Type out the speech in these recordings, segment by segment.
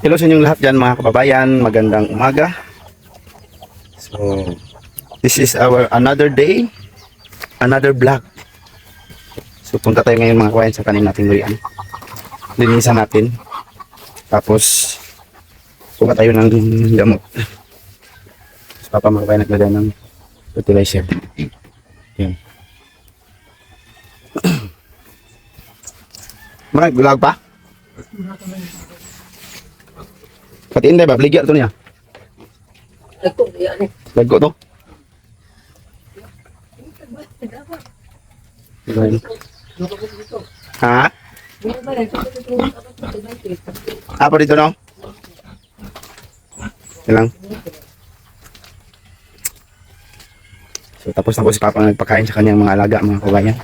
Hello sa inyong lahat dyan mga kababayan, magandang umaga. So, this is our another day, another vlog. So, punta tayo ngayon mga kababayan sa tanim nating durian. Linisan natin. Tapos, kuha tayo ng gamot. Tapos, papa mga kababayan naglagay ng fertilizer. Yan. Marag, vlog pa? Pati hindi ba? Bligya ito niya. Lagko to. Ha? Apa dito no? Ilang? So tapos si Papa nagpakain sa kanyang mga alaga mga kabayan.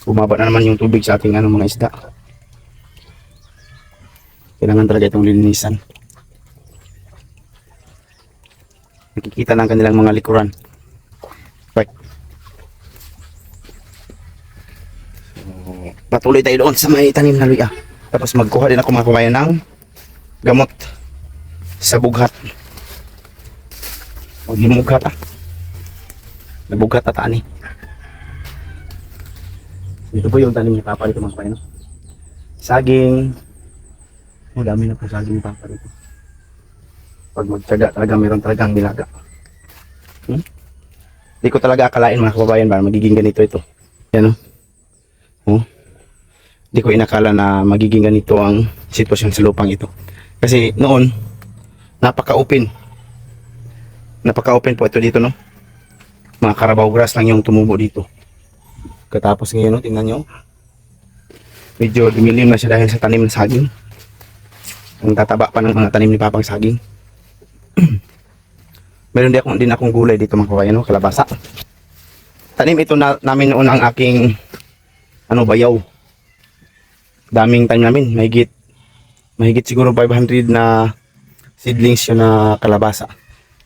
Bumaba na naman yung tubig sa ating mga isda. Kailangan talaga itong lilinisan. Nakikita ng kanilang mga likuran. Right. So, patuloy tayo doon sa may tanim na luya. Tapos magkuha din ako mga kabayan ng gamot sa bughat. O himughat Nabughat at ani. Ito po yung tanim ni Papa dito mga kabayan. Saging. Oh, dami na po saging ni Papa dito. Pag magtyaga talaga meron talagang nilaga. Hindi ko talaga akalain mga kababayan ba magiging ganito ito. Yan oh. Hindi ko inakala na magiging ganito ang sitwasyon sa lupang ito. Kasi noon napaka-open. Napaka-open po ito dito no. Mga Carabao grass lang yung tumubo dito. Katapos ngayon no, tingnan nyo. Medyo dumilim na siya dahil sa tanim ng saging. Ang tataba pa ng mga tanim ni Papang saging. Meron din akong gulay dito mga kabayan, no? Kalabasa. Tanim ito namin noon ang aking bayaw. Daming tanim namin, mahigit siguro 500 na seedlings yun na kalabasa.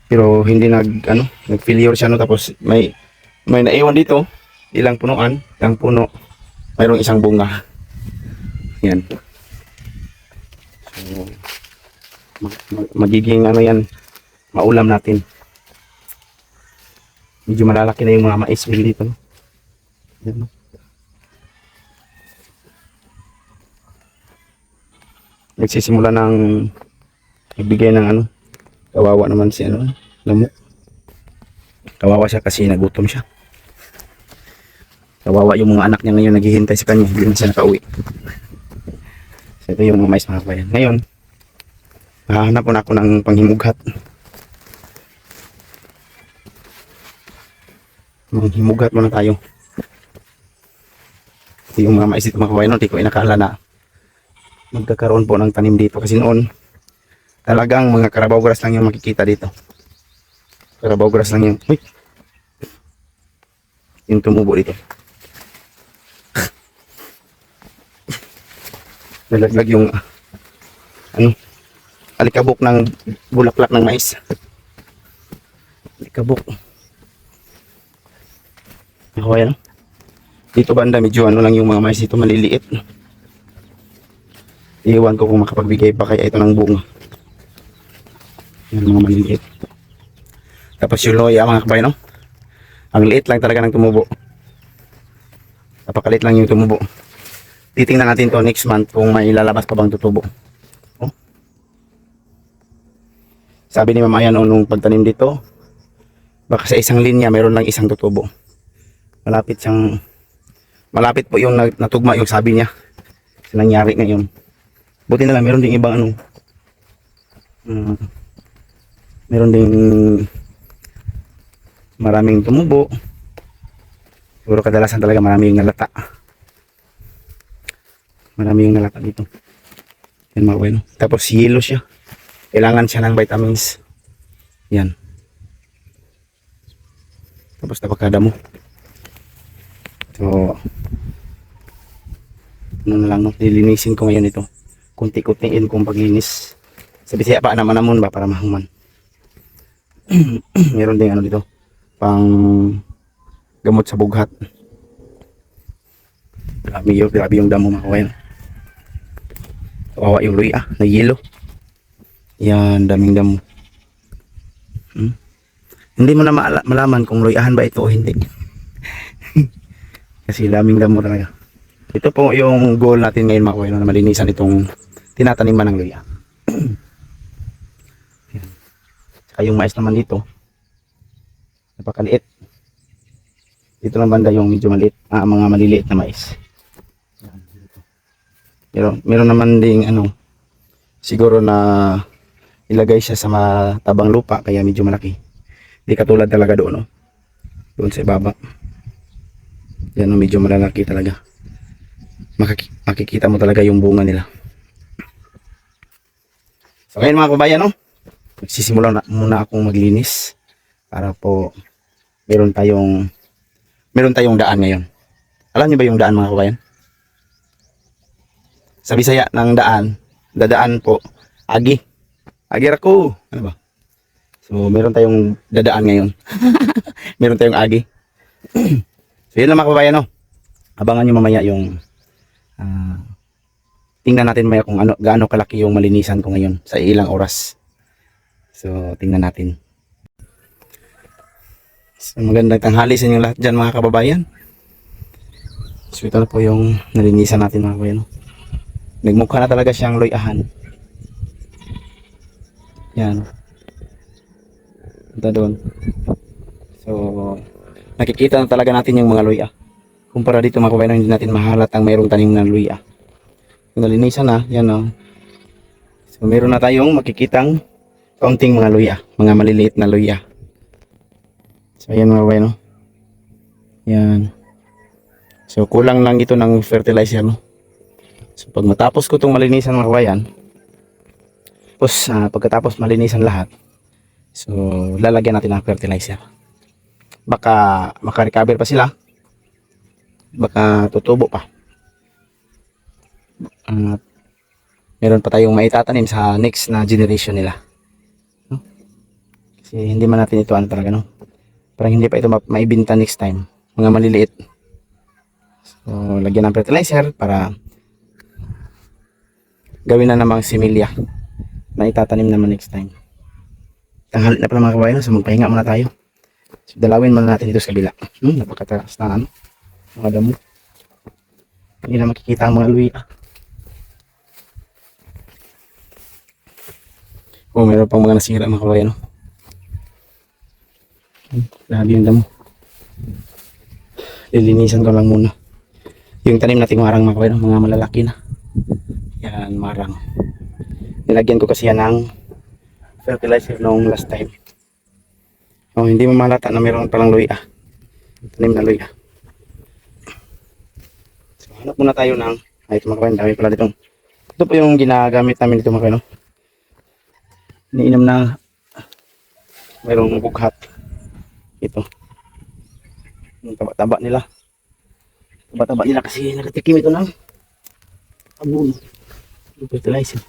Pero hindi nag-failure siya no, tapos may naiwan dito, ilang punuan, ilang puno, mayroong isang bunga. Yan. So, magiging yan, maulam natin. Medyo malalaki na yung mga mais dito. No? Yan, no? Nagsisimula ng ibigay ng kawawa naman si lamok. Kawawa siya kasi nagutom siya. Kawawa yung mga anak niya ngayon naghihintay sa kanya, hindi na siya nakauwi. So, ito yung mga mais mga kabayan. Ngayon, hahanap na ako ng panghimughat. Manghimughat muna tayo. Ito yung mga mais dito mga kabayan. Hindi ko inakala na magkakaroon po ng tanim dito. Kasi noon, talagang mga Carabao grass lang yung makikita dito. Carabao grass lang yung tumubo dito. Nalaglag yung alikabok ng bulaklak ng mais. Alikabok. Okay, no? Dito banda medyo lang yung mga mais dito, maliliit. Iwan ko kung makapagbigay pa kaya ito ng bunga. Yan mga maliliit. Tapos yung loya mga kabay, no? Ang liit lang talaga ng tumubo. Napakaliit lang yung tumubo. Titingnan natin to next month kung may lalabas pa bang tutubo. Oh. Sabi ni Mama yan nung pagtanim dito, baka sa isang linya mayroon lang isang tutubo. Malapit po yung natugma yung sabi niya sa nangyari ngayon. Buti na lang meron ding ibang meron ding maraming tumubo. Siguro kadalasan talaga maraming nalata. Marami yung nalata dito. Yan mga bueno. Tapos yellow siya. Kailangan siya ng vitamins. Yan. Tapos napakada mo. So, na lang no. Lilinisin ko ngayon ito. Kunti-kuntiin kong paglinis. Sa Bisaya pa naman ba para mahuman. Meron ding dito. Pang gamot sa bughat. Grabe yung damo mga kawayan. Kawawa yung luya, na yelo. Yan, daming damo. Hindi mo na malaman kung luyahan ba ito o hindi. Kasi daming damo talaga. Ito po yung goal natin ngayon mga kawayan, na malinisan itong tinataniman ng luya. Saka yung mais naman dito, napakaliit. Dito lang banda yung medyo maliit, mga maliliit na mais. Pero meron naman ding siguro na ilagay siya sa matabang lupa kaya medyo malaki. Hindi katulad talaga doon, no? Doon sa ibaba. Yan, no, medyo malalaki talaga. Makikita mo talaga yung bunga nila. So ngayon mga kabayan, no? Magsisimula muna akong maglinis para po meron tayong daan ngayon. Alam niyo ba yung daan mga kabayan? Sa Bisaya ng daan, dadaan po, agi. Agi ako. Ano ba? So, meron tayong dadaan ngayon. Meron tayong agi. So, yun lang mga kabayan, no? Abangan nyo mamaya yung tingnan natin maya kung gaano kalaki yung malinisan ko ngayon sa ilang oras. So, tingnan natin. So, magandang tanghali sa inyo lahat dyan mga kababayan. So, ito na po yung nalinisan natin mga kababayan, no? Nagmukha na talaga siyang luyahan. Yan. Ito doon. So, nakikita na talaga natin yung mga luya. Kumpara dito mga kabayan, hindi natin mahalatang mayroong tanim ng luya. Kung nalinisan na, yan o. So, meron na tayong makikitang kaunting mga luya. Mga maliliit na luya. So, ayan mga kabayan, no? Yan. So, kulang lang ito ng fertilizer, no? So, pag matapos ko itong malinisan mga kabayan, tapos pagkatapos malinisan lahat, so lalagyan natin ng fertilizer. Baka maka-recover pa sila, baka tutubo pa. Meron pa tayong maitatanim sa next na generation nila, no? Kasi hindi man natin ito talaga, no? Parang hindi pa ito maibinta next time, mga maliliit. So lagyan ng fertilizer para gawin na namang similya na itatanim naman next time. Tanghali na pala mga kabayan, so magpahinga muna tayo. So, dalawin muna natin dito sa kabila. Napakataas na mga damo. Hindi na makikita ang mga luya. Meron pang mga nasira mga kabayan, no? Grabe yung damo. Lilinisan ko lang muna yung tanim natin marang mga kabayan, mga malalaki na. Yan, marang. Nilagyan ko kasi yan ng fertilizer noong last time. Hindi mo malata na mayroon palang luya. Tanim na luya. So, hanap muna tayo ng ito mga kabayan, dami pala dito. Ito po yung ginagamit namin dito mga kabayan, no? Iniinom na mayroong bughat. Ito. Yung taba-taba nila. Taba-taba nila kasi nakatikim ito ng abon. Fertilizer.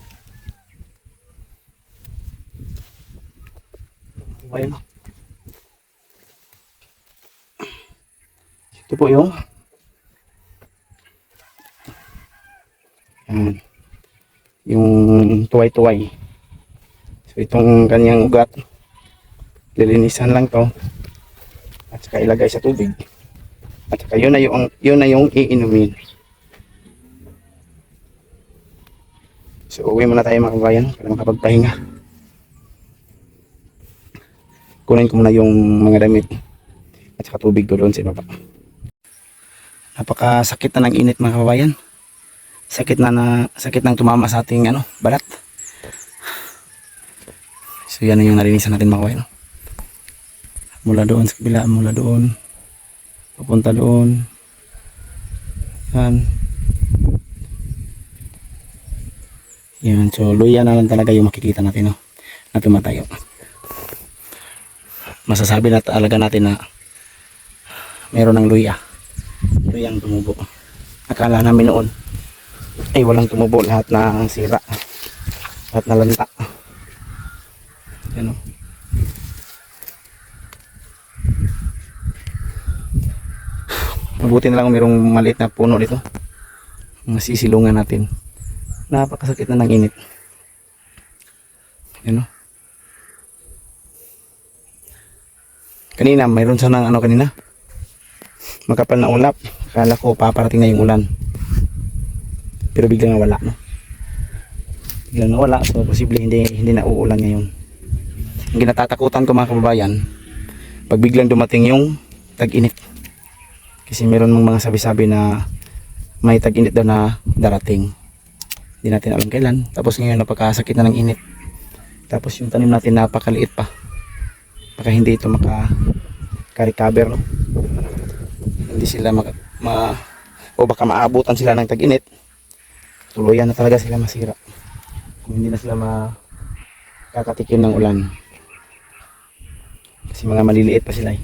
Ayan. Ito po yung tuway-tuway. So itong kanyang ugat, lilinisan lang to at saka ilagay sa tubig at saka yun na yung iinumin. So uwi muna tayo mga kabayan para makapagpahinga. Kunin ko muna yung mga damit at saka tubig ko doon sa ibaba. Napakasakit na ng init mga kabayan. Sakit nang tumama sa ating balat. So yan na yung nalinisan natin mga kabayan. Mula doon sa kabila, mula doon papunta doon. Yan, so luya na lang talaga yung makikita natin, no, na tumatayo. Masasabi na talaga natin na meron ng luyang tumubo. Akala namin noon ay walang tumubo, lahat na sira, lahat na lanta. Yan, no? Mabuti na lang mayroong maliit na puno dito, masisilungan natin Napakasakit na ng init. Yan o. Kanina, mayroon sanang ano kanina. Makapal na ulap. Kala ko paparating na yung ulan. Pero biglang nawala, no? Biglang nawala. So, posible hindi na uulan ngayon. Ang ginatatakutan ko mga kababayan, pag biglang dumating yung tag-init. Kasi meron mga sabi-sabi na may tag-init daw na darating. Hindi natin alam kailan. Tapos ngayon napakasakit na ng init. Tapos yung tanim natin napakaliit pa. Baka hindi ito maka-recover, no? Hindi sila o baka maabutan sila ng tag-init. Tuluyan na talaga sila masira. Kung hindi na sila makakatikim ng ulan. Kasi mga maliliit pa sila eh.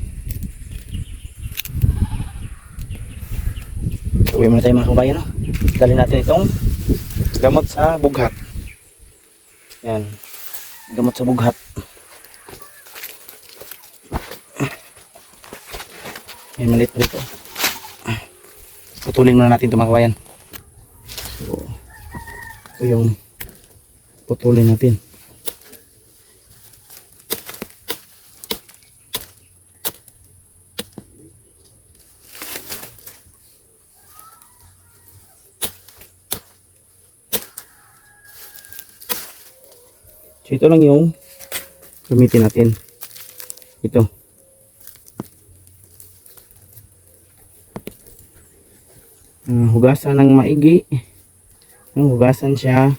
So, uwi muna tayo mga kabayan, no? Dali natin itong gamot sa bughat. Yan. Gamot sa bughat. Yan, maliit pa dito. Putulin muna natin ito mga kabayan. So, ito yung putulin natin. So, ito lang yung gamitin natin. Ito. Hugasan ng maigi. Hugasan siya.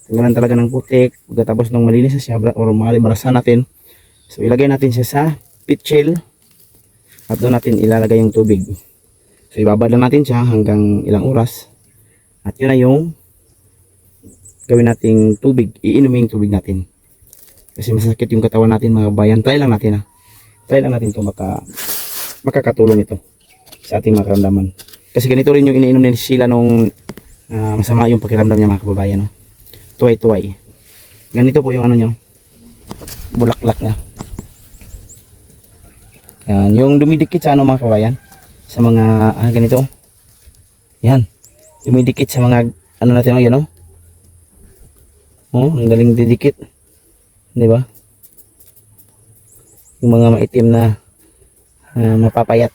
Tanggalan talaga ng putik. Pagkatapos ng malinis na siya, or malibarasan natin. So, ilagay natin siya sa pitchel. At doon natin ilalagay yung tubig. So, ibabad lang natin siya hanggang ilang oras. At yun na yung gawin nating tubig. Iinumin yung tubig natin. Kasi masakit yung katawan natin mga bayan. Try lang natin ha. Try lang natin ito makakatulong ito sa ating makaramdaman. Kasi ganito rin yung iniinom ni Sheila nung masama yung pakiramdam niya mga kababayan. No? Tuway-tuway. Ganito po yung ano nyo. Bulaklak na. Yan. Yung dumidikit sa ano mga kababayan. Sa mga ganito. Yan. Dumidikit sa mga ano natin yan no. Oh, ang galing didikit. Di ba? Yung mga maitim na mapapayat.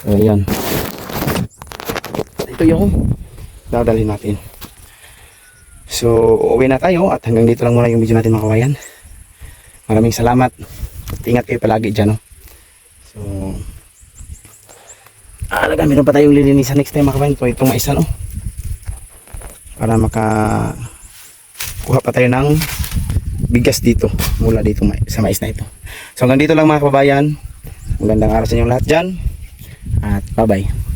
So, yan. Ito yung dadalhin natin. So, uuwi na tayo at hanggang dito lang muna yung video natin mga kawayan. Maraming salamat. Ingat kayo palagi dyan. No? So, meron pa tayong lilinisan next time mga kawayan. So, itong maisa no. Para makakuha pa tayo ng bigas dito. Mula dito sa mais na ito. So, hanggang dito lang mga kababayan. Magandang araw sa inyong lahat dyan. At bye-bye.